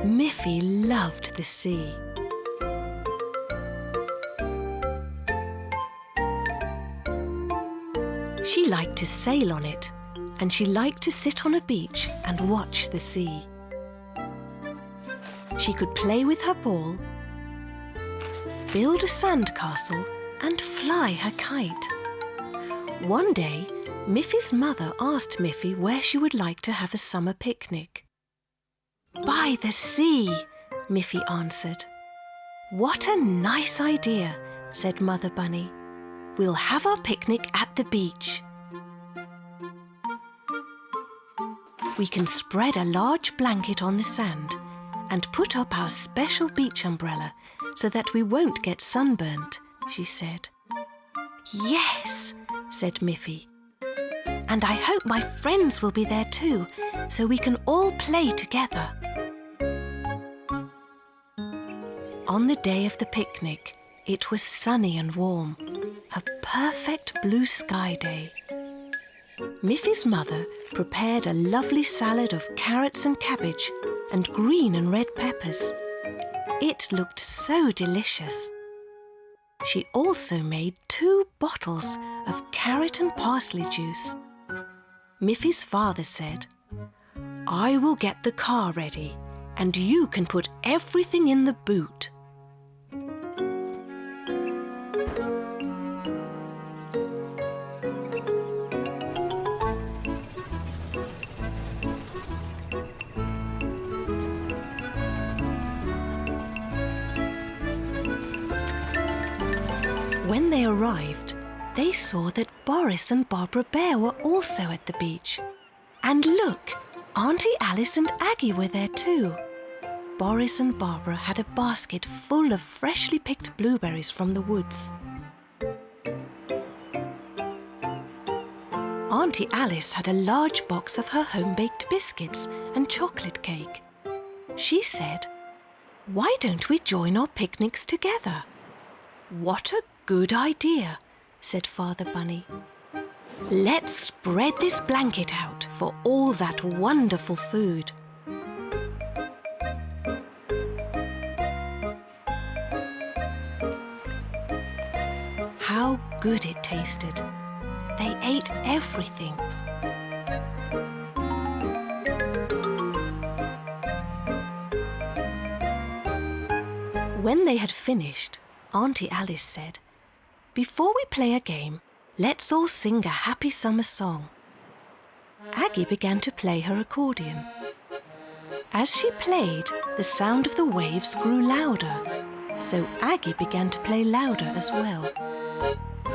Miffy loved the sea. She liked to sail on it, and she liked to sit on a beach and watch the sea. She could play with her ball, build a sandcastle, and fly her kite. One day, Miffy's mother asked Miffy where she would like to have a summer picnic. "By the sea," Miffy answered. "What a nice idea," said Mother Bunny. "We'll have our picnic at the beach. We can spread a large blanket on the sand and put up our special beach umbrella so that we won't get sunburnt," she said. "Yes," said Miffy. "And I hope my friends will be there too, so we can all play together." On the day of the picnic, it was sunny and warm, a perfect blue sky day. Miffy's mother prepared a lovely salad of carrots and cabbage and green and red peppers. It looked so delicious. She also made 2 bottles of carrot and parsley juice. Miffy's father said, "I will get the car ready, and you can put everything in the boot." When they arrived, they saw that Boris and Barbara Bear were also at the beach. And look, Auntie Alice and Aggie were there too. Boris and Barbara had a basket full of freshly picked blueberries from the woods. Auntie Alice had a large box of her home-baked biscuits and chocolate cake. She said, "Why don't we join our picnics together?" "What a good idea," said Father Bunny. "Let's spread this blanket out for all that wonderful food." How good it tasted. They ate everything. When they had finished, Auntie Alice said, "Before we play a game, let's all sing a happy summer song." Aggie began to play her accordion. As she played, the sound of the waves grew louder, so Aggie began to play louder as well.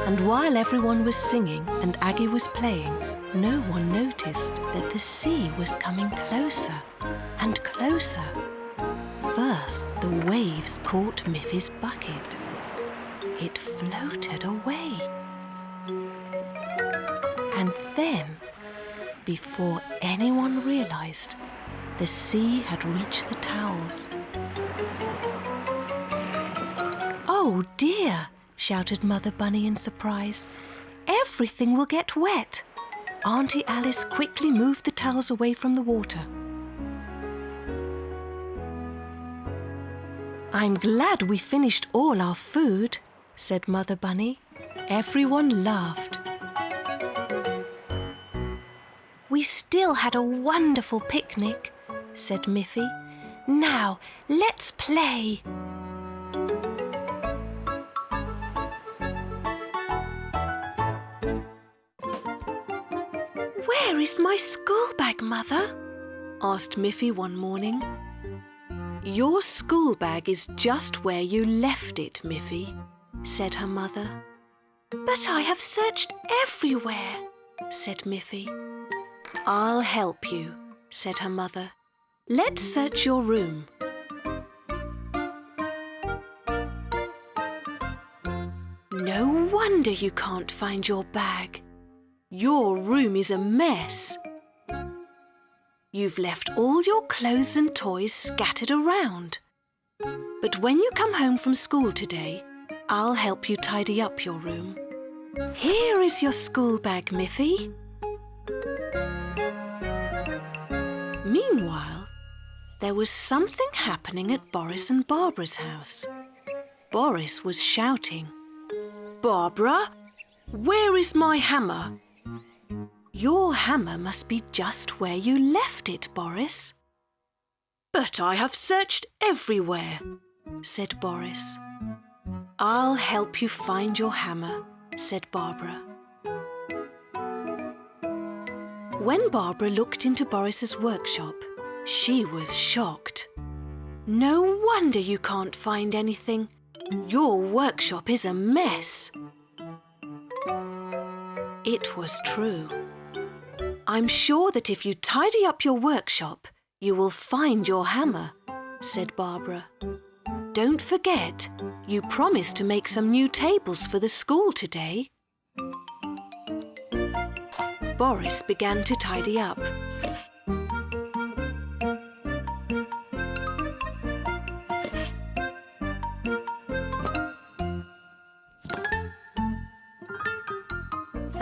And while everyone was singing and Aggie was playing, no one noticed that the sea was coming closer and closer. First, the waves caught Miffy's bucket. It floated away. And then, before anyone realized, the sea had reached the towels. "Oh dear!" shouted Mother Bunny in surprise. "Everything will get wet." Auntie Alice quickly moved the towels away from the water. "I'm glad we finished all our food," said Mother Bunny. Everyone laughed. "We still had a wonderful picnic," said Miffy. "Now, let's play." "Where is my school bag, Mother?" asked Miffy one morning. "Your school bag is just where you left it, Miffy," said her mother. "But I have searched everywhere," said Miffy. "I'll help you," said her mother. "Let's search your room." No wonder you can't find your bag. Your room is a mess. You've left all your clothes and toys scattered around. But when you come home from school today, I'll help you tidy up your room. Here is your school bag, Miffy. Meanwhile, there was something happening at Boris and Barbara's house. Boris was shouting, "Barbara, where is my hammer?" "Your hammer must be just where you left it, Boris." "But I have searched everywhere," said Boris. "I'll help you find your hammer," said Barbara. When Barbara looked into Boris's workshop, she was shocked. "No wonder you can't find anything. Your workshop is a mess." It was true. "I'm sure that if you tidy up your workshop, you will find your hammer," said Barbara. "Don't forget, you promised to make some new tables for the school today." Boris began to tidy up.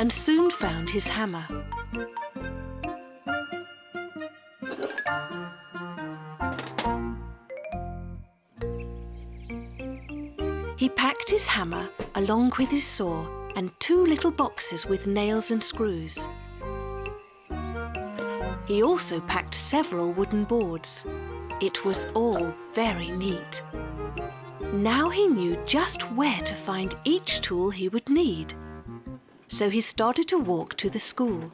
And soon found his hammer. He packed his hammer along with his saw and 2 little boxes with nails and screws. He also packed several wooden boards. It was all very neat. Now he knew just where to find each tool he would need. So he started to walk to the school.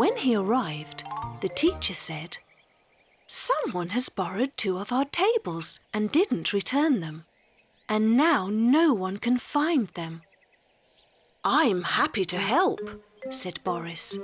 When he arrived, the teacher said, "Someone has borrowed 2 of our tables and didn't return them, and now no one can find them." "I'm happy to help," said Boris.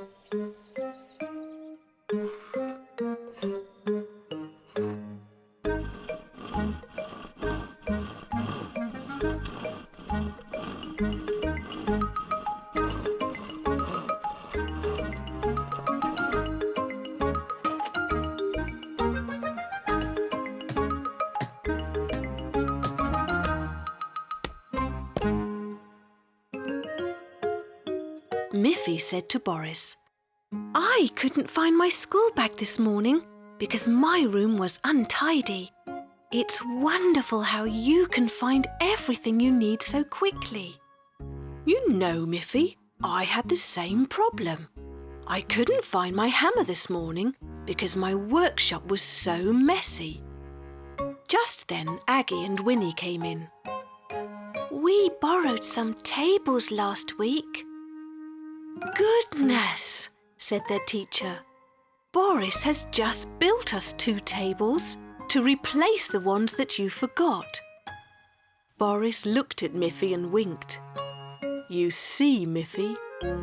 Miffy said to Boris, "I couldn't find my school bag this morning because my room was untidy. It's wonderful how you can find everything you need so quickly." "You know, Miffy, I had the same problem. I couldn't find my hammer this morning because my workshop was so messy." Just then, Aggie and Winnie came in. "We borrowed some tables last week." "Goodness," said their teacher. "Boris has just built us 2 tables to replace the ones that you forgot." Boris looked at Miffy and winked. "You see, Miffy,"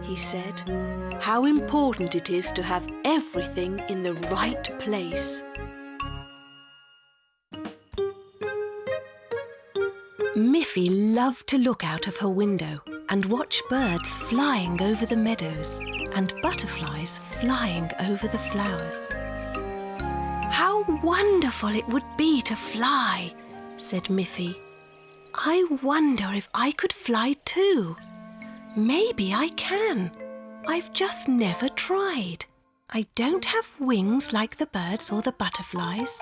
he said, "how important it is to have everything in the right place." Miffy loved to look out of her window and watch birds flying over the meadows and butterflies flying over the flowers. "How wonderful it would be to fly," said Miffy. "I wonder if I could fly too. Maybe I can. I've just never tried. I don't have wings like the birds or the butterflies,"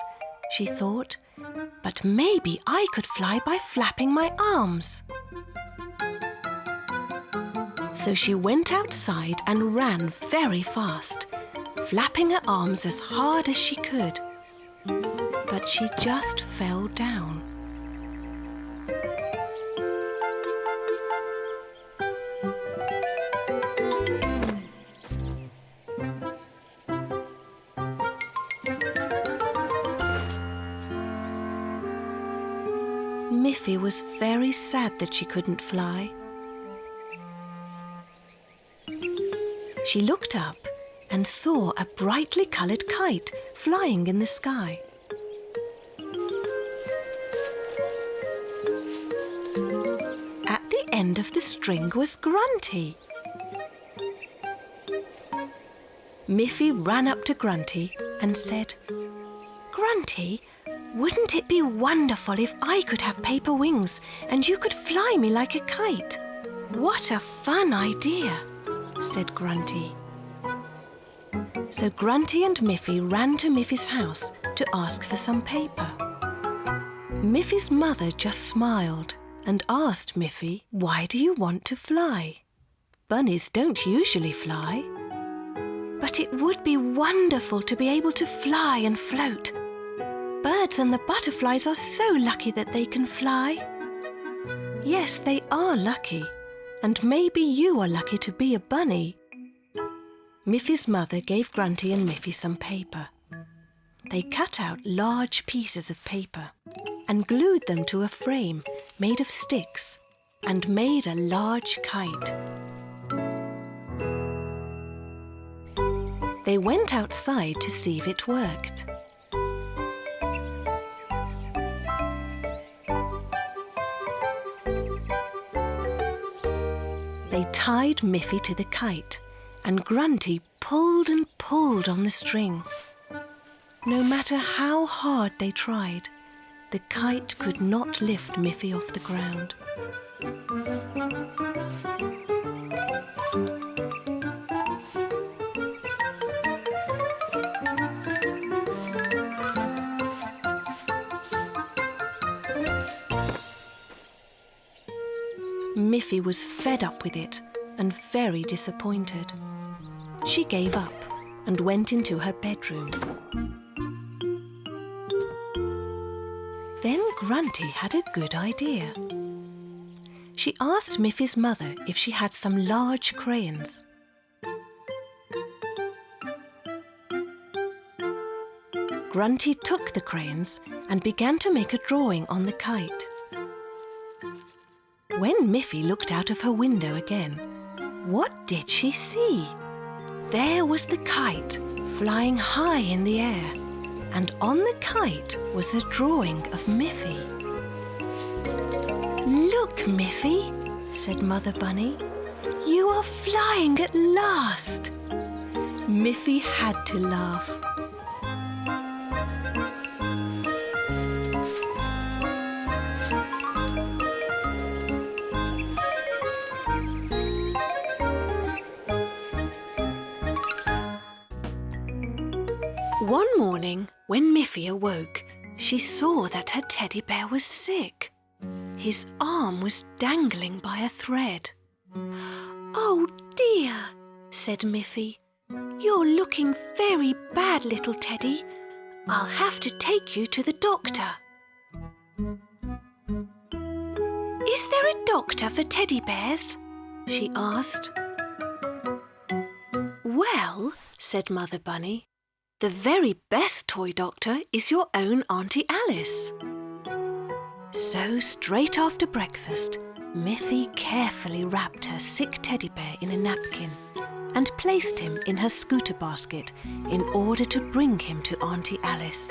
she thought, "but maybe I could fly by flapping my arms." So she went outside and ran very fast, flapping her arms as hard as she could. But she just fell down. Miffy was very sad that she couldn't fly. She looked up and saw a brightly coloured kite flying in the sky. At the end of the string was Grunty. Miffy ran up to Grunty and said, "Grunty, wouldn't it be wonderful if I could have paper wings and you could fly me like a kite?" "What a fun idea," said Grunty. So Grunty and Miffy ran to Miffy's house to ask for some paper. Miffy's mother just smiled and asked Miffy, "Why do you want to fly? Bunnies don't usually fly." "But it would be wonderful to be able to fly and float. Birds and the butterflies are so lucky that they can fly." "Yes, they are lucky, and maybe you are lucky to be a bunny." Miffy's mother gave Grunty and Miffy some paper. They cut out large pieces of paper and glued them to a frame made of sticks and made a large kite. They went outside to see if it worked. They tied Miffy to the kite, and Grunty pulled and pulled on the string. No matter how hard they tried, the kite could not lift Miffy off the ground. Miffy was fed up with it and very disappointed. She gave up and went into her bedroom. Then Grunty had a good idea. She asked Miffy's mother if she had some large crayons. Grunty took the crayons and began to make a drawing on the kite. When Miffy looked out of her window again, what did she see? There was the kite flying high in the air, and on the kite was a drawing of Miffy. "Look, Miffy," said Mother Bunny, "you are flying at last." Miffy had to laugh. One morning, when Miffy awoke, she saw that her teddy bear was sick. His arm was dangling by a thread. "Oh dear," said Miffy. "You're looking very bad, little teddy. I'll have to take you to the doctor." "Is there a doctor for teddy bears?" she asked. "Well," said Mother Bunny, "the very best toy doctor is your own Auntie Alice." So straight after breakfast, Miffy carefully wrapped her sick teddy bear in a napkin and placed him in her scooter basket in order to bring him to Auntie Alice.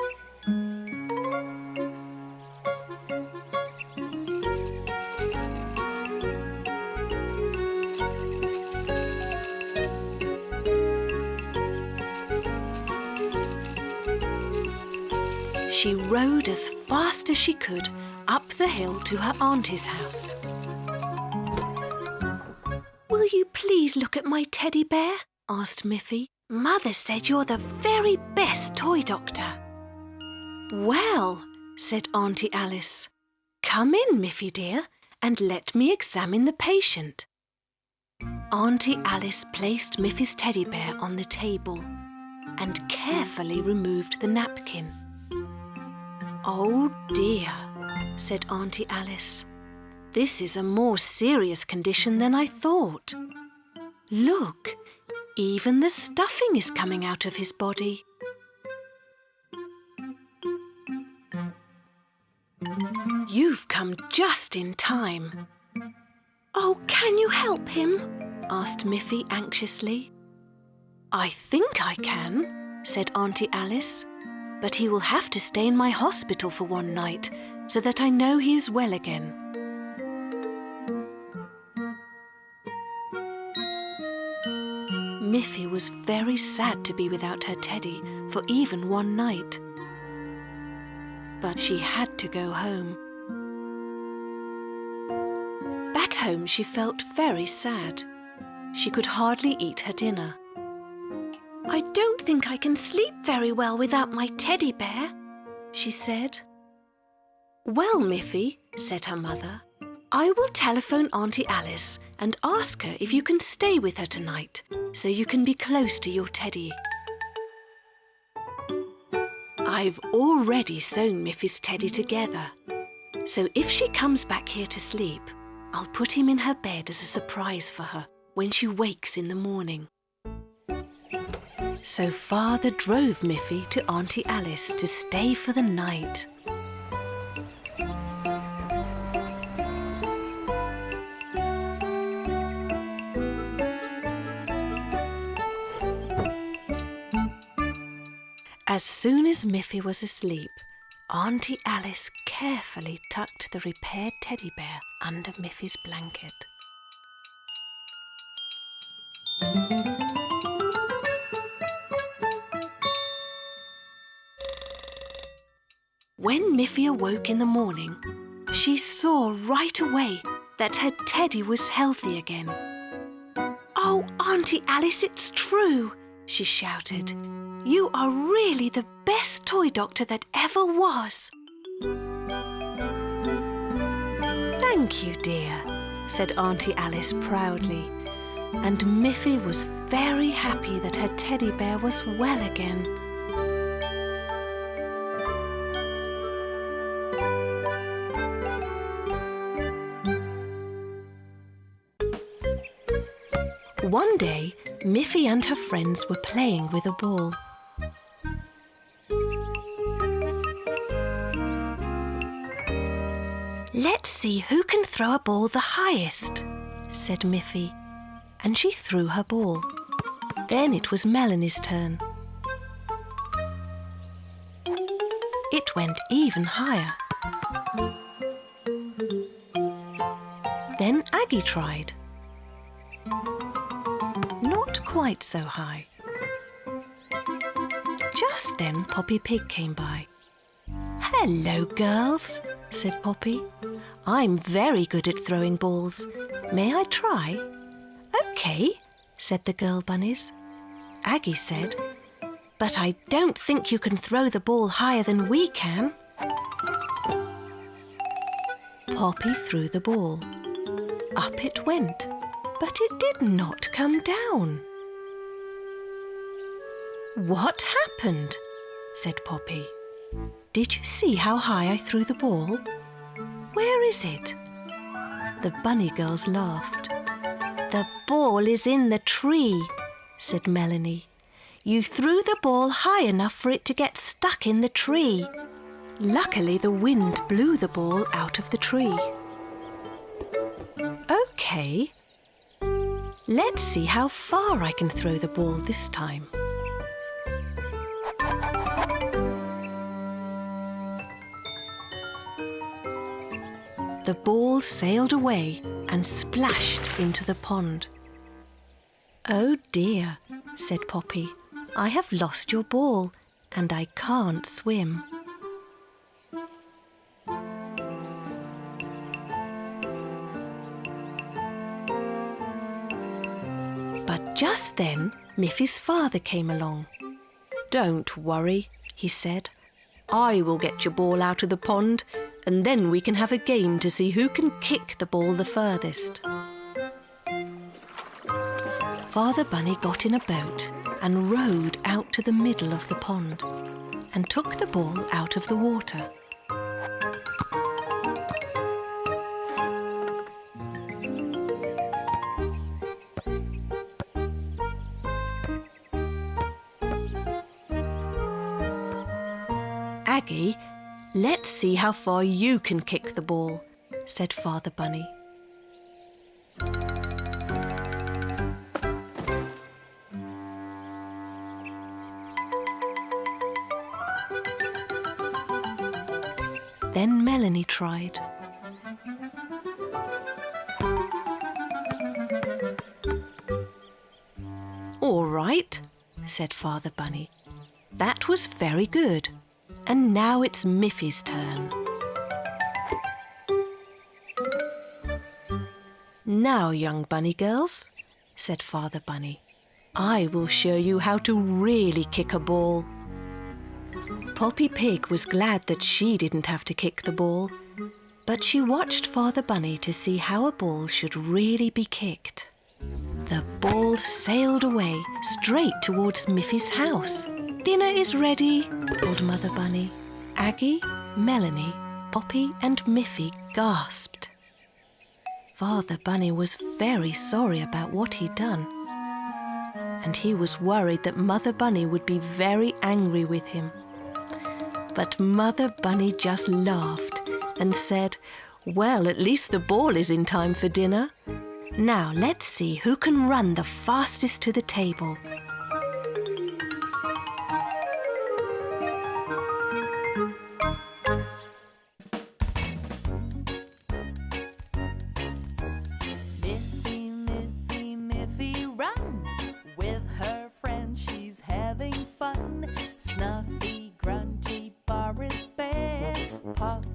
She rode as fast as she could up the hill to her auntie's house. "Will you please look at my teddy bear?" asked Miffy. "Mother said you're the very best toy doctor." "Well," said Auntie Alice, "come in, Miffy dear, and let me examine the patient." Auntie Alice placed Miffy's teddy bear on the table and carefully removed the napkin. "Oh dear," said Auntie Alice. "This is a more serious condition than I thought. Look, even the stuffing is coming out of his body." "You've come just in time." "Oh, can you help him?" asked Miffy anxiously. "I think I can," said Auntie Alice. "But he will have to stay in my hospital for one night so that I know he is well again." Miffy was very sad to be without her teddy for even one night. But she had to go home. Back home, she felt very sad. She could hardly eat her dinner. I don't think I can sleep very well without my teddy bear, she said. Well, Miffy, said her mother, I will telephone Auntie Alice and ask her if you can stay with her tonight so you can be close to your teddy. I've already sewn Miffy's teddy together, so if she comes back here to sleep, I'll put him in her bed as a surprise for her when she wakes in the morning. So Father drove Miffy to Auntie Alice to stay for the night. As soon as Miffy was asleep, Auntie Alice carefully tucked the repaired teddy bear under Miffy's blanket. When Miffy awoke in the morning, she saw right away that her teddy was healthy again. "Oh, Auntie Alice, it's true!" she shouted. "You are really the best toy doctor that ever was." "Thank you, dear," said Auntie Alice proudly, and Miffy was very happy that her teddy bear was well again. One day, Miffy and her friends were playing with a ball. "Let's see who can throw a ball the highest," said Miffy, and she threw her ball. Then it was Melanie's turn. It went even higher. Then Aggie tried. Not quite so high. Just then Poppy Pig came by. "Hello, girls," said Poppy. "I'm very good at throwing balls. May I try?" "OK," said the girl bunnies. Aggie said, "But I don't think you can throw the ball higher than we can." Poppy threw the ball. Up it went, but it did not come down. "What happened?" said Poppy. "Did you see how high I threw the ball? Where is it?" The bunny girls laughed. "The ball is in the tree," said Melanie. "You threw the ball high enough for it to get stuck in the tree. Luckily, the wind blew the ball out of the tree." "OK. Let's see how far I can throw the ball this time." The ball sailed away and splashed into the pond. "Oh dear," said Poppy. "I have lost your ball and I can't swim." But just then, Miffy's father came along. "Don't worry," he said. "I will get your ball out of the pond and then we can have a game to see who can kick the ball the furthest." Father Bunny got in a boat and rowed out to the middle of the pond and took the ball out of the water. "Aggie, let's see how far you can kick the ball," said Father Bunny. Then Melanie tried. "All right," said Father Bunny. "That was very good. And now it's Miffy's turn." "Now, young bunny girls," said Father Bunny, I will show you how to really kick a ball." Poppy Pig was glad that she didn't have to kick the ball, but she watched Father Bunny to see how a ball should really be kicked. The ball sailed away straight towards Miffy's house. "Dinner is ready," called Mother Bunny. Aggie, Melanie, Poppy and Miffy gasped. Father Bunny was very sorry about what he'd done, and he was worried that Mother Bunny would be very angry with him. But Mother Bunny just laughed and said, "Well, at least the ball is in time for dinner. Now let's see who can run the fastest to the table." Miffy, Miffy, Miffy, run! With her friends she's having fun. Snuffy, grunty, Boris Bear, Pop